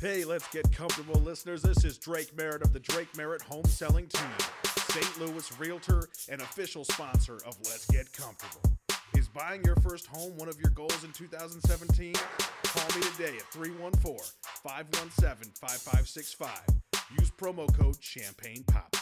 Hey, let's get comfortable, listeners. This is Drake Merritt of the Drake Merritt Home Selling Team, St. Louis realtor and official sponsor of Let's Get Comfortable. Is buying your first home one of your goals in 2017? Call me today at 314-517-5565. Use promo code Champagne Pop.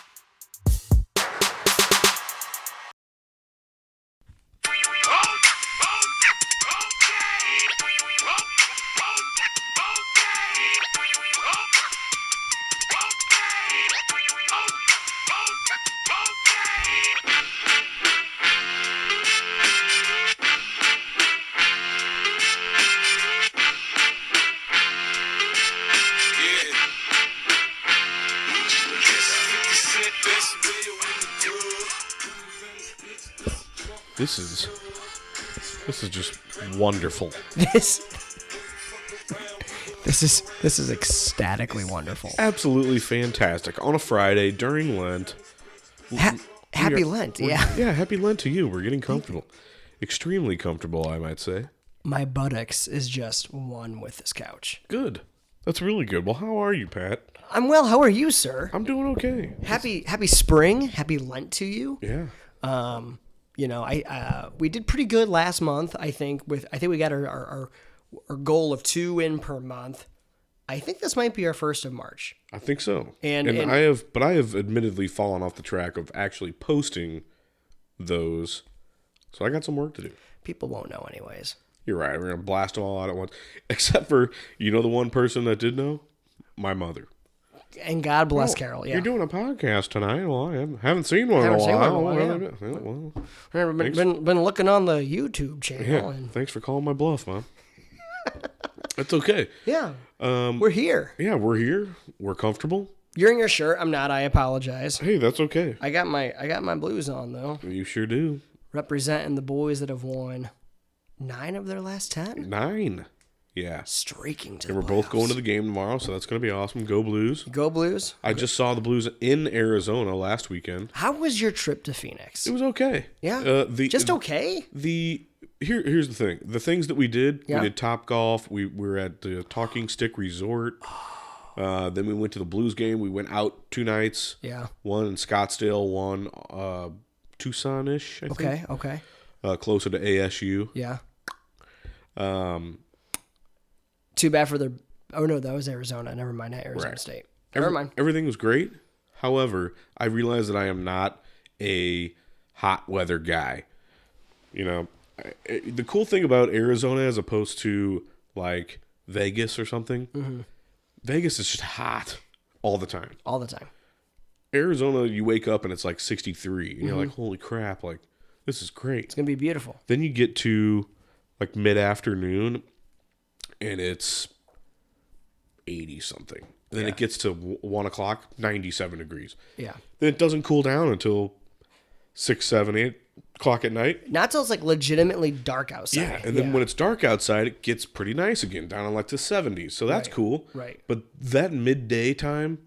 This is just wonderful. This is ecstatically wonderful. Absolutely fantastic. On a Friday during Lent. Happy Lent, yeah. Yeah, happy Lent to you. We're getting comfortable. Extremely comfortable, I might say. My buttocks is just one with this couch. Good. That's really good. Well, how are you, Pat? I'm well. How are you, sir? I'm doing okay. Happy spring. Happy Lent to you. Yeah. We did pretty good last month. I think we got our goal of 2 in per month. I think this might be our first of March. I think so. And I have admittedly fallen off the track of actually posting those. So I got some work to do. People won't know anyways. You're right. We're going to blast them all out at once. Except for, the one person that did know? My mother. And God bless Carol. Yeah. You're doing a podcast tonight. Well, I haven't seen one in a while. Been looking on the YouTube channel. Yeah, and thanks for calling my bluff, Mom. It's okay. Yeah. We're here. Yeah, we're here. We're comfortable. You're in your shirt. I'm not. I apologize. Hey, that's okay. I got my blues on though. You sure do. Representing the boys that have won 9 of their last 10. 9. Yeah. Streaking to and the we're both playoffs. going to the game tomorrow, so that's going to be awesome. Go Blues. Go Blues. I just saw the Blues in Arizona last weekend. How was your trip to Phoenix? It was okay. Yeah. Just okay. Here's the thing. The things that we did. Yeah. We did Topgolf. We were at the Talking Stick Resort. Then we went to the Blues game. We went out 2 nights. Yeah. One in Scottsdale, one Tucson-ish, I think. Okay. Closer to ASU. Yeah. Too bad for their. Oh no, that was Arizona. Never mind, Arizona Right. State. Never mind. Everything was great. However, I realized that I am not a hot weather guy. The cool thing about Arizona as opposed to like Vegas or something, Vegas is just hot all the time. All the time. Arizona, you wake up and it's like 63, and you're like, holy crap, like this is great. It's gonna be beautiful. Then you get to like mid-afternoon, and it's 80 something. Then it gets to 1 o'clock, 97 degrees. Yeah. Then it doesn't cool down until 6, 7, 8 o'clock at night. Not till it's like legitimately dark outside. Yeah, and then when it's dark outside, it gets pretty nice again, down in like the 70s. So that's cool. Right. But that midday time,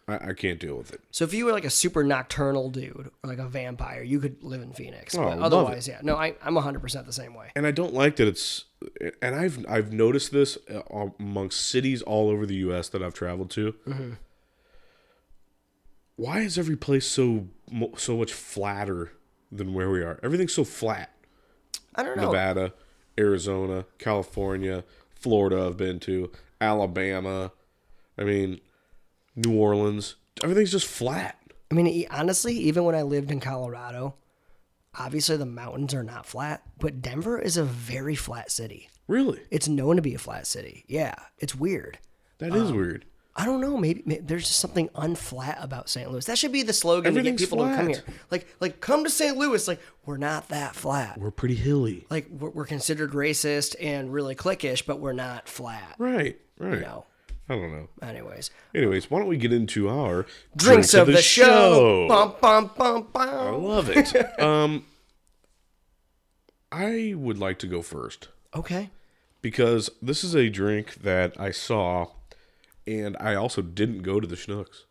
I can't deal with it. So if you were like a super nocturnal dude or like a vampire, you could live in Phoenix. Oh, But love otherwise, yeah. No, I'm 100% the same way. And I don't like that it's, and I've noticed this amongst cities all over the U.S. that I've traveled to. Why is every place so much flatter than where we are? Everything's so flat. I don't know. Nevada, Arizona, California, Florida I've been to, Alabama, New Orleans. Everything's just flat. I mean, honestly, even when I lived in Colorado, obviously the mountains are not flat, but Denver is a very flat city. Really? It's known to be a flat city. Yeah, it's weird. That is weird. I don't know. Maybe there's just something unflat about St. Louis. That should be the slogan to get people to come here. Like come to St. Louis. Like, we're not that flat. We're pretty hilly. Like, we're considered racist and really cliquish, but we're not flat. Right. You know. I don't know. Anyways, why don't we get into our drinks of the show. Bum, bum, bum, bum. I love it. I would like to go first. Okay. Because this is a drink that I saw, and I also didn't go to the Schnucks.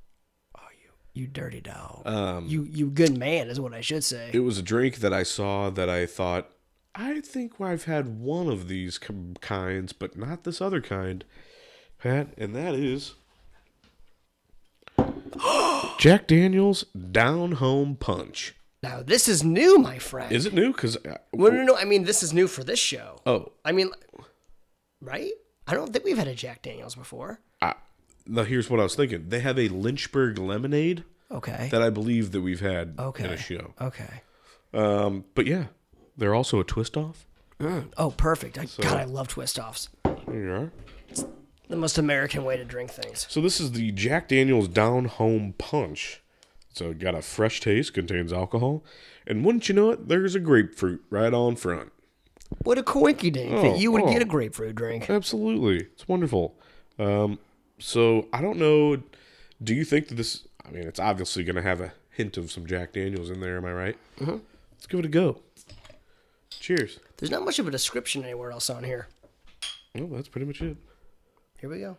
Oh, you dirty dog. You good man is what I should say. It was a drink that I saw that I thought, I think I've had one of these kinds, but not this other kind. Pat, and that is Jack Daniel's Down Home Punch. Now, this is new, my friend. Is it new? Because Well, no. I mean, this is new for this show. oh, I mean, right? I don't think we've had a Jack Daniels before. now here's what I was thinking. They have a Lynchburg lemonade Okay. that I believe that we've had Okay. in a show. Okay. But yeah, they're also a twist off. Oh, perfect. God, I love twist offs. There you are. The most American way to drink things. So this is the Jack Daniel's Down Home Punch. So it got a fresh taste, contains alcohol, and wouldn't you know it, there's a grapefruit right on front. What a coinkydink that you would get a grapefruit drink. Absolutely. It's wonderful. So I don't know, do you think that this, I mean, it's obviously going to have a hint of some Jack Daniels in there, am I right? Mm-hmm. Let's give it a go. Cheers. There's not much of a description anywhere else on here. Well, that's pretty much it. Here we go.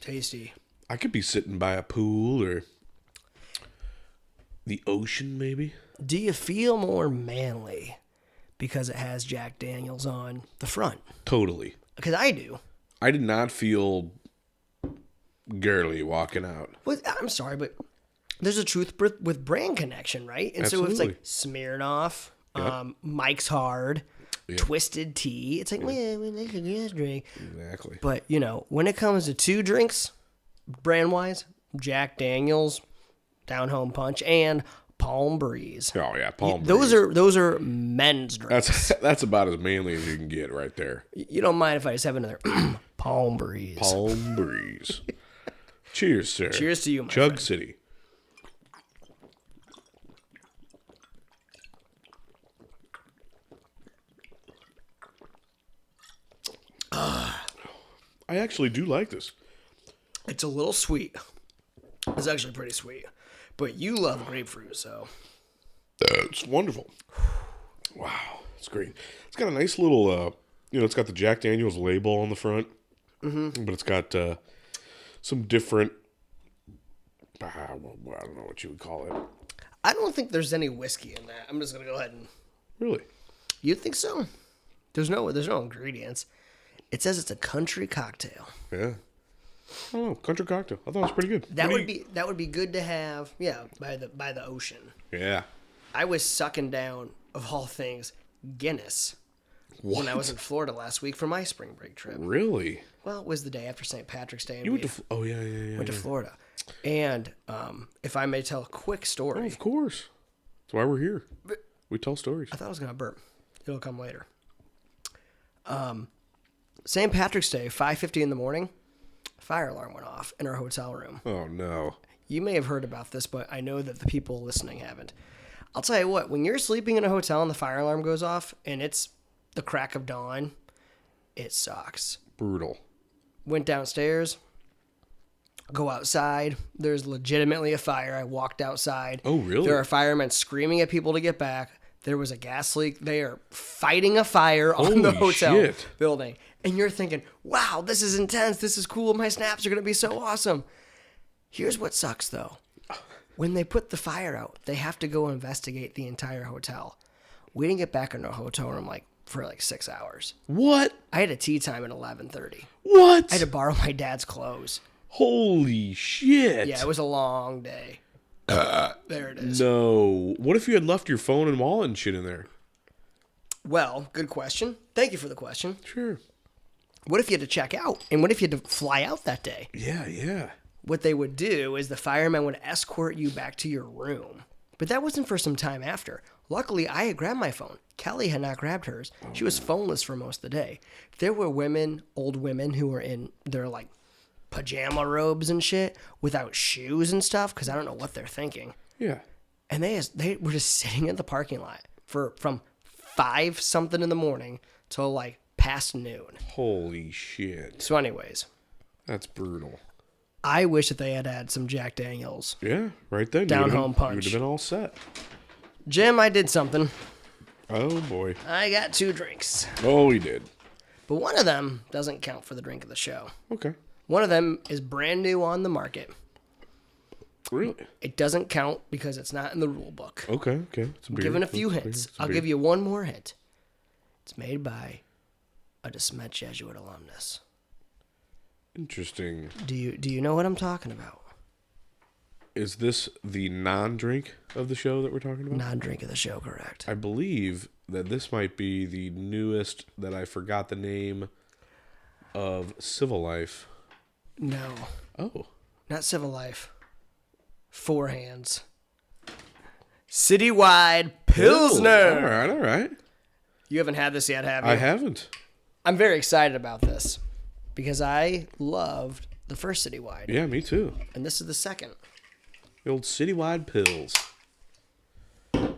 Tasty. I could be sitting by a pool or the ocean, maybe. Do you feel more manly because it has Jack Daniels on the front? Totally. Because I do. I did not feel girly walking out. Well, I'm sorry, but there's a truth with brand connection, right? And so it's Absolutely. like Smirnoff, Mike's Hard, Twisted Tea. It's like, well, we like a gas drink. Exactly. But, you know, when it comes to two drinks, brand-wise, Jack Daniels, Down Home Punch, and Palm Breeze. Oh yeah, Palm Breeze. Those are men's drinks. That's about as manly as you can get right there. You don't mind if I just have another Palm Breeze. Palm Breeze. Cheers, sir. Cheers to you, my Chug friend. City. I actually do like this. It's a little sweet. It's actually pretty sweet. But you love grapefruit, so. It's wonderful. Wow, it's great. It's got a nice little, it's got the Jack Daniel's label on the front, but it's got some different. I don't know what you would call it. I don't think there's any whiskey in that. I'm just gonna go ahead and. Really? You think so? There's no ingredients. It says it's a country cocktail. Yeah. I don't know. Country cocktail. I thought it was pretty good. That would be good to have. Yeah, by the ocean. Yeah. I was sucking down, of all things, Guinness when I was in Florida last week for my spring break trip. Really? Well, it was the day after St. Patrick's Day. And You went to? Oh yeah. went to Florida. And if I may tell a quick story. Oh, of course. That's why we're here. We tell stories. I thought I was going to burp. It'll come later. St. Patrick's Day, 5:50 in the morning, fire alarm went off in our hotel room. Oh no. You may have heard about this, but I know that the people listening haven't. I'll tell you what, when you're sleeping in a hotel and the fire alarm goes off and it's the crack of dawn, it sucks. Brutal. Went downstairs, go outside. There's legitimately a fire. I walked outside. Oh, really? There are firemen screaming at people to get back. There was a gas leak. They are fighting a fire on the Holy hotel shit. building. And you're thinking, wow, this is intense. This is cool. My snaps are going to be so awesome. Here's what sucks, though. When they put the fire out, they have to go investigate the entire hotel. We didn't get back in our hotel room for 6 hours. What? I had a tea time at 11:30. What? I had to borrow my dad's clothes. Holy shit. Yeah, it was a long day. There it is. No. What if you had left your phone and wallet and shit in there? Well, good question. Thank you for the question. Sure. What if you had to check out? And what if you had to fly out that day? Yeah. What they would do is the firemen would escort you back to your room. But that wasn't for some time after. Luckily, I had grabbed my phone. Kelly had not grabbed hers. She was phoneless for most of the day. There were old women who were in their pajama robes and shit without shoes and stuff because I don't know what they're thinking. Yeah. And they were just sitting in the parking lot from 5 something in the morning till past noon. Holy shit. So anyways, That's brutal. I wish that they had had some Jack Daniels. Yeah, right then. Down home punch. You would have been all set. Jim, I did something. Oh, boy. I got 2 drinks. Oh, he did. But one of them doesn't count for the drink of the show. Okay. One of them is brand new on the market. Really? It doesn't count because it's not in the rule book. Okay. It's a I'm beer. giving a few It's beer. hints. It's a I'll beer. give you one more hint. It's made by a DeSmet Jesuit alumnus. Interesting. Do you know what I'm talking about? Is this the non-drink of the show that we're talking about? Non-drink of the show, correct? I believe that this might be the newest that I forgot the name of Civil Life. No, Oh. not Civil Life. Four Hands. Citywide Pilsner. All right. You haven't had this yet, have you? I haven't. I'm very excited about this because I loved the first Citywide, Yeah, me too. and this is the second. The old Citywide Pills.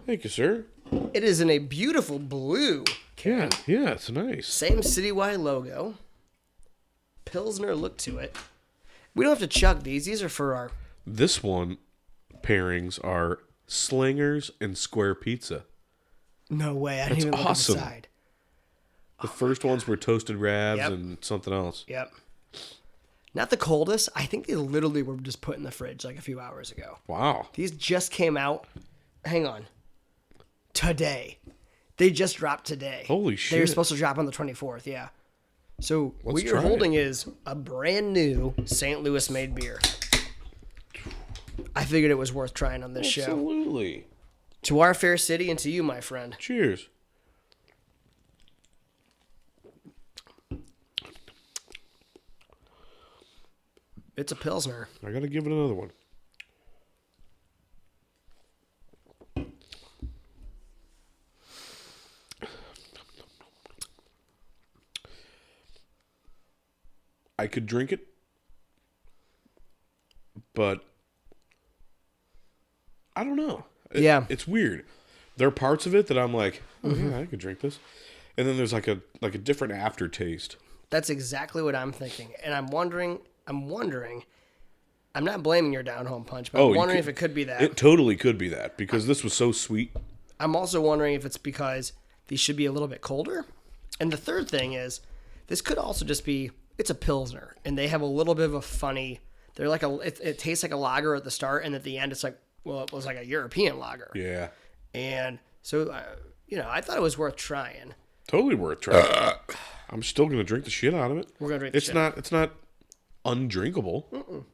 Thank you, sir. It is in a beautiful blue. Yeah, it's nice. Same Citywide logo. Pilsner look to it. We don't have to chug these. These are for our... This one pairings are Slingers and Square Pizza. No way. I didn't That's even awesome. look inside. The first ones were Toasted Rabs Yep. and something else. Yep. Not the coldest. I think they literally were just put in the fridge like a few hours ago. Wow. These just came out. Hang on. Today. They just dropped today. Holy They were shit. supposed to drop on the 24th, yeah. So what Let's you're try it. holding is a brand new St. Louis made beer. I figured it was worth trying on this show. Absolutely. To our fair city and to you, my friend. Cheers. It's a Pilsner. I gotta give it another one. I could drink it, but I don't know. Yeah. It's weird. There are parts of it that I'm like, oh yeah, I could drink this, and then there's like a different aftertaste. That's exactly what I'm thinking. And I'm wondering, I'm not blaming your down home punch, but Oh, I'm you wondering could- if it could be that. It totally could be that because this was so sweet. I'm also wondering if it's because these should be a little bit colder. And the third thing is, this could also just be, it's a Pilsner, and they have a little bit of a funny, they're like it tastes like a lager at the start, and at the end it's like, well, it was like a European lager. Yeah, And so, I thought it was worth trying. totally worth trying. I'm still gonna drink the shit out of it. We're gonna drink the shit It's not undrinkable.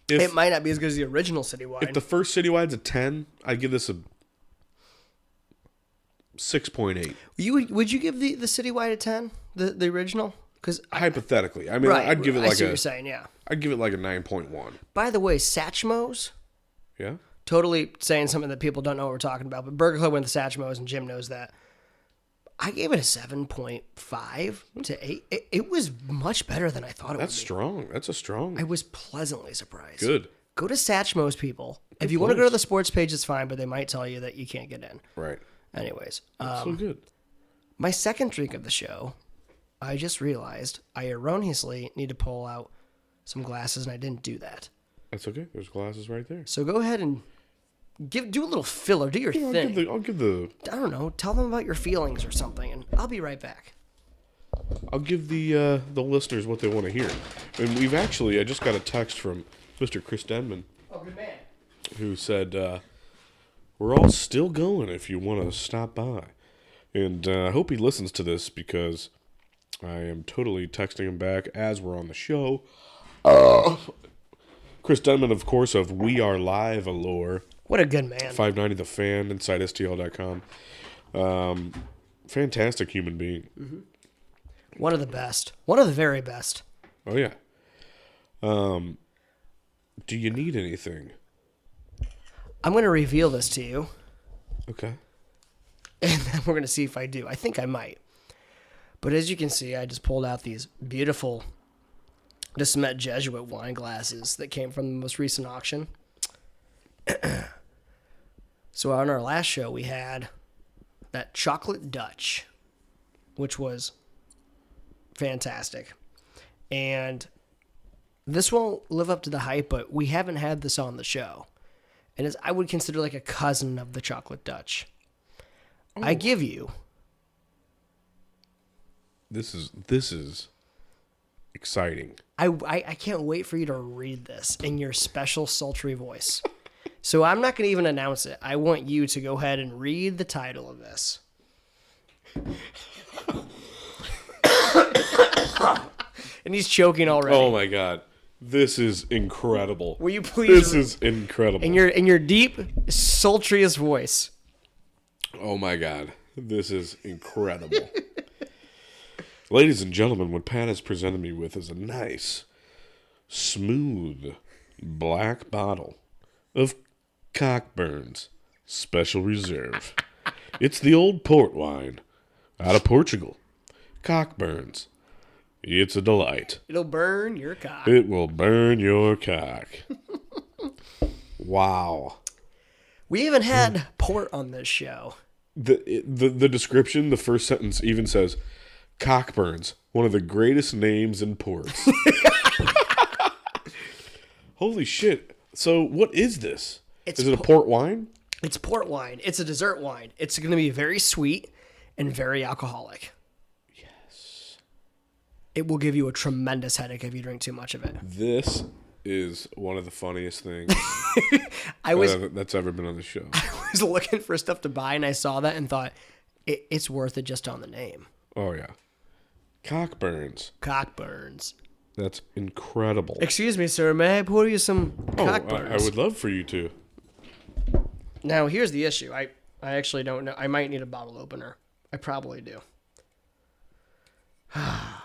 It might not be as good as the original Citywide. If the first Citywide's a 10, I'd give this a 6.8. Would you give the Citywide a 10, the original? Because Hypothetically, I mean, I'd give it I like see what a. you're saying, yeah. I'd give it like a 9.1. By the way, Satchmo's, Yeah. totally saying something that people don't know what we're talking about, but Burger Club went to Satchmo's, and Jim knows that. I gave it a 7.5 to 8. It was much better than I thought it That's would be. strong. That's a strong. I was pleasantly surprised. Good. Go to Satchmo's, people. If you want to go to the sports page, it's fine, but they might tell you that you can't get in. Right. Anyways, So good. my second drink of the show, I just realized I erroneously need to pull out some glasses, and I didn't do that. That's okay. There's glasses right there. So go ahead and do a little filler, do your thing. I'll give the I don't know, tell them about your feelings or something, and I'll be right back. the listeners what they want to hear. And I just got a text from Mr. Chris Denman Oh, good man. who said, we're all still going if you want to stop by. And I hope he listens to this because I am totally texting him back as we're on the show. Chris Denman, of course, of We Are Live Allure. What a good man. 590 The Fan, inside STL.com. Fantastic human being. One of the best. One of the very best. Oh, yeah. Do you need anything? I'm going to reveal this to you, Okay. and then we're going to see if I do. I think I might. But as you can see, I just pulled out these beautiful DeSmet Jesuit wine glasses that came from the most recent auction. So on our last show, we had that Chocolate Dutch, which was fantastic. And this won't live up to the hype, but we haven't had this on the show. And I would consider like a cousin of the Chocolate Dutch. I give you This is exciting. I can't wait for you to read this in your special sultry voice. So I'm not going to even announce it. I want you to go ahead and read the title of this. And he's choking already. Oh my god. This is incredible. Will you please This is incredible. in your deep, sultriest voice. Oh my god. This is incredible. Ladies and gentlemen, what Pat has presented me with is a nice, smooth, black bottle of Cockburns Special Reserve. It's the old port wine out of Portugal. Cockburns. It's a delight. It'll burn your cock. It will burn your cock. Wow. We haven't had port on this show. The description, the first sentence even says, Cockburns, one of the greatest names in ports. Holy shit. So what is this? Is it a port wine? It's port wine. It's a dessert wine. It's going to be very sweet and very alcoholic. Yes. It will give you a tremendous headache if you drink too much of it. This is one of the funniest things that's ever been on the show. I was looking for stuff to buy, and I saw that and thought, it's worth it just on the name. Oh, yeah. Cockburns. Cockburns. That's incredible. Excuse me, sir. May I pour you some Cockburns? I would love for you to. Now, here's the issue. I actually don't know. I might need a bottle opener. I probably do. I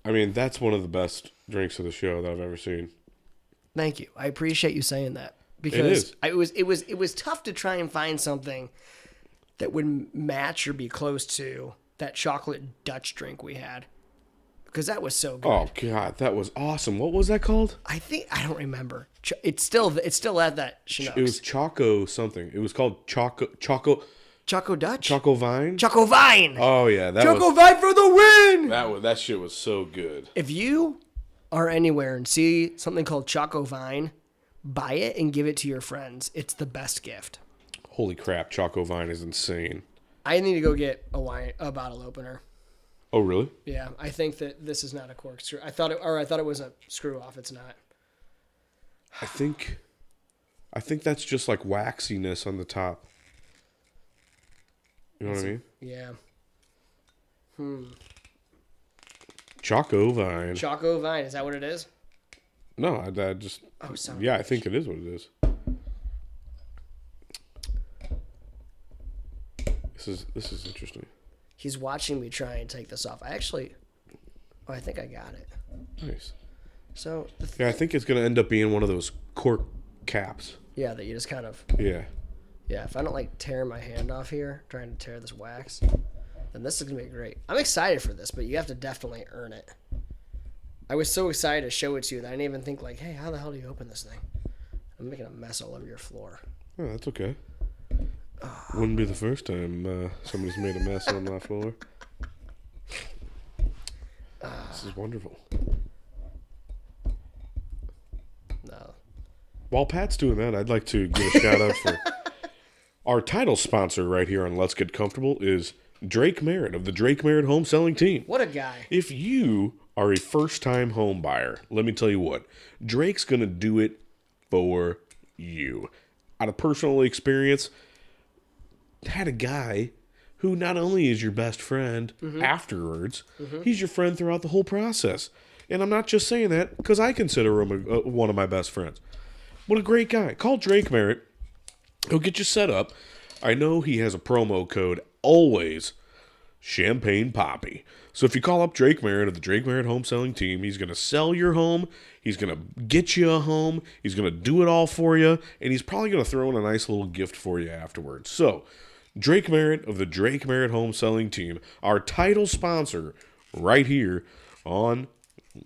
mean, that's one of the best drinks of the show that I've ever seen. Thank you. I appreciate you saying that. Because it was tough to try and find something that would match or be close to that chocolate Dutch drink we had. Because that was so good. Oh god, that was awesome. What was that called? I don't remember. It's still at that Chinook's. It was Choco something. It was called Choco Dutch? Choco Vine. Choco Vine. Oh yeah, Choco Vine for the win. That shit was so good. If you are anywhere and see something called Choco Vine, buy it and give it to your friends. It's the best gift. Holy crap, Choco Vine is insane. I need to go get a bottle opener. Oh really? Yeah, I think that this is not a corkscrew. I thought it was a screw off. It's not. I think that's just like waxiness on the top. You know what I mean? Yeah. Choco Vine. Choco Vine, is that what it is? No, I just. Oh, sorry. Yeah, I think it is what it is. This is interesting. He's watching me try and take this off. I think I got it. Nice. So Yeah, I think it's gonna end up being one of those cork caps. yeah, that you just kind of Yeah. yeah. If I don't like tear my hand off here trying to tear this wax, then this is gonna be great. I'm excited for this, but you have to definitely earn it. I was so excited to show it to you that I didn't even think like, hey, how the hell do you open this thing? I'm making a mess all over your floor. Oh, that's okay. Wouldn't be the first time somebody's made a mess on my floor. This is wonderful. No. While Pat's doing that, I'd like to give a shout out for our title sponsor right here on Let's Get Comfortable is Drake Merritt of the Drake Merritt Home Selling Team. What a guy. If you are a first-time home buyer, let me tell you what, Drake's going to do it for you. Out of personal experience, had a guy who not only is your best friend afterwards, he's your friend throughout the whole process. And I'm not just saying that because I consider him one of my best friends. What a great guy. Call Drake Merritt. He'll get you set up. I know he has a promo code, always Champagne Poppy. So if you call up Drake Merritt of the Drake Merritt Home Selling Team, he's going to sell your home. He's going to get you a home. He's going to do it all for you. And he's probably going to throw in a nice little gift for you afterwards. So Drake Merritt of the Drake Merritt Home Selling Team, our title sponsor right here on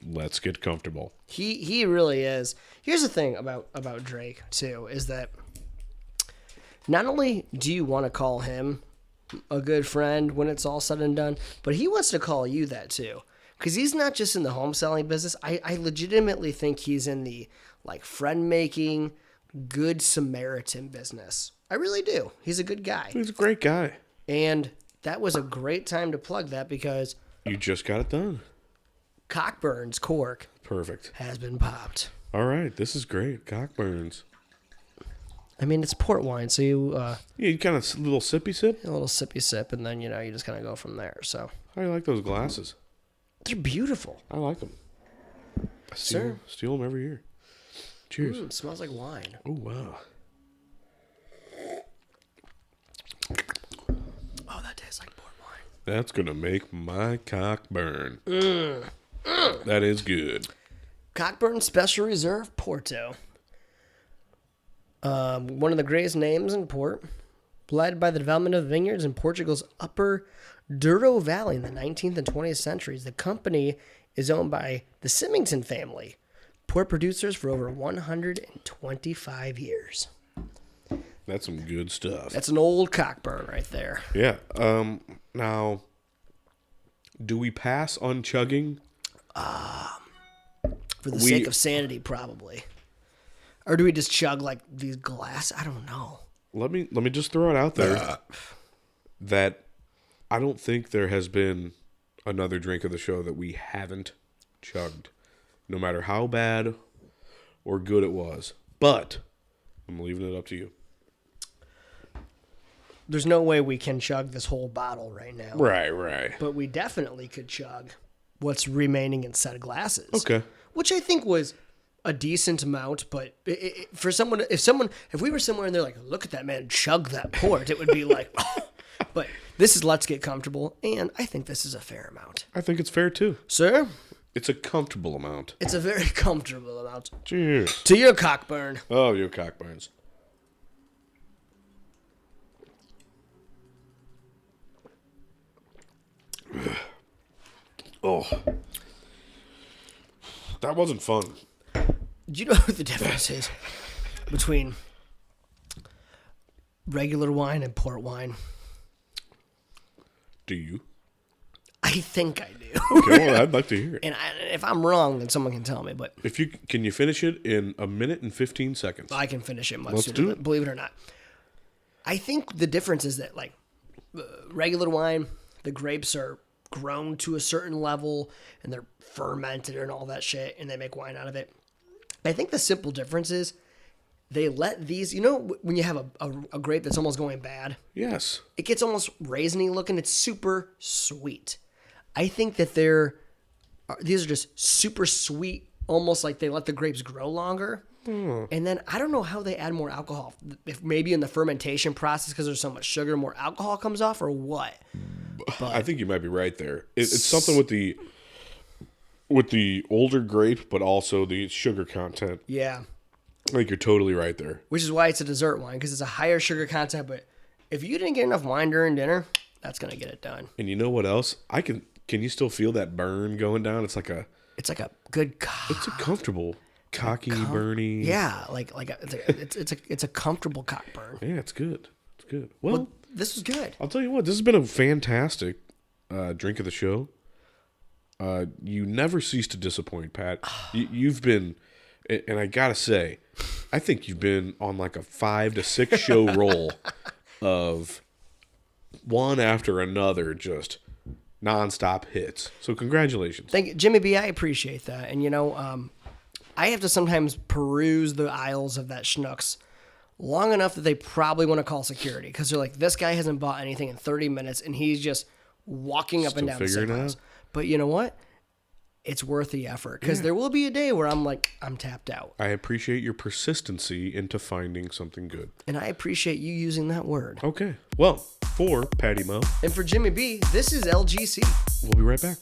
Let's Get Comfortable. He really is. Here's the thing about Drake too, is that not only do you want to call him a good friend when it's all said and done, but he wants to call you that too. Because he's not just in the home selling business. I legitimately think he's in the like friend making, good Samaritan business. I really do. He's a good guy. He's a great guy. And that was a great time to plug that because You just got it done. Cockburn's cork Perfect. has been popped. All right, this is great. Cockburns. I mean, it's port wine, so you Yeah, you kind of little sippy sip. a little sippy sip, and then you just kind of go from there. So How do you like those glasses? they're beautiful. I like them. Sir. Steal them every year. Cheers. It smells like wine. Oh, wow. Oh, that tastes like port wine. That's going to make my cock burn. That is good. Cockburn Special Reserve Porto. One of the greatest names in port, led by the development of vineyards in Portugal's upper Douro Valley in the 19th and 20th centuries. The company is owned by the Symington family, port producers for over 125 years. That's some good stuff. That's an old Cockburn right there. Yeah. Now, do we pass on chugging? For the sake of sanity, probably. Or do we just chug like these glass? I don't know. Let me just throw it out there that I don't think there has been another drink of the show that we haven't chugged, no matter how bad or good it was. But I'm leaving it up to you. There's no way we can chug this whole bottle right now. Right. But we definitely could chug what's remaining in said glasses. Okay. Which I think was a decent amount, but for someone, if we were somewhere and they're like, look at that man chug that port, it would be like, oh. But this is Let's Get Comfortable, and I think this is a fair amount. I think it's fair too. Sir, It's a comfortable amount. it's a very comfortable amount. Cheers. To your Cockburn. Oh, your cock burns. Oh. That wasn't fun. Do you know what the difference is between regular wine and port wine? Do you? I think I do. Okay, well, I'd like to hear it. And if I'm wrong, then someone can tell me, but Can you finish it in a minute and 15 seconds? I can finish it much Let's sooner, do it. believe it or not. I think the difference is that, like, regular wine, the grapes are grown to a certain level, and they're fermented and all that shit, and they make wine out of it. I think the simple difference is they let these, when you have a grape that's almost going bad, Yes. it gets almost raisiny looking. It's super sweet. I think that these are just super sweet, almost like they let the grapes grow longer. And then I don't know how they add more alcohol. If maybe in the fermentation process, because there's so much sugar, more alcohol comes off, or what? I think you might be right there. It's something with the older grape, but also the sugar content. Yeah. I think you're totally right there. Which is why it's a dessert wine, because it's a higher sugar content. But if you didn't get enough wine during dinner, that's gonna get it done. And you know what else? Can you still feel that burn going down? It's like It's like a good. it's a comfortable, cocky, burny. Yeah, it's a comfortable cock burn. Yeah, it's good. It's good. Well, This was good. I'll tell you what, this has been a fantastic drink of the show. You never cease to disappoint, Pat. You've been, and I gotta say, I think you've been on like a 5 to 6 show roll of one after another, just nonstop hits. So congratulations. Thank you, Jimmy B. I appreciate that. And I have to sometimes peruse the aisles of that Schnucks long enough that they probably want to call security, because they're like, this guy hasn't bought anything in 30 minutes, and he's just walking up and down the figuring same it aisles. out. But you know what? It's worth the effort, because there will be a day where I'm tapped out. I appreciate your persistency into finding something good. And I appreciate you using that word. Okay. Well, for Patty Mo, And for Jimmy B, this is LGC. we'll be right back.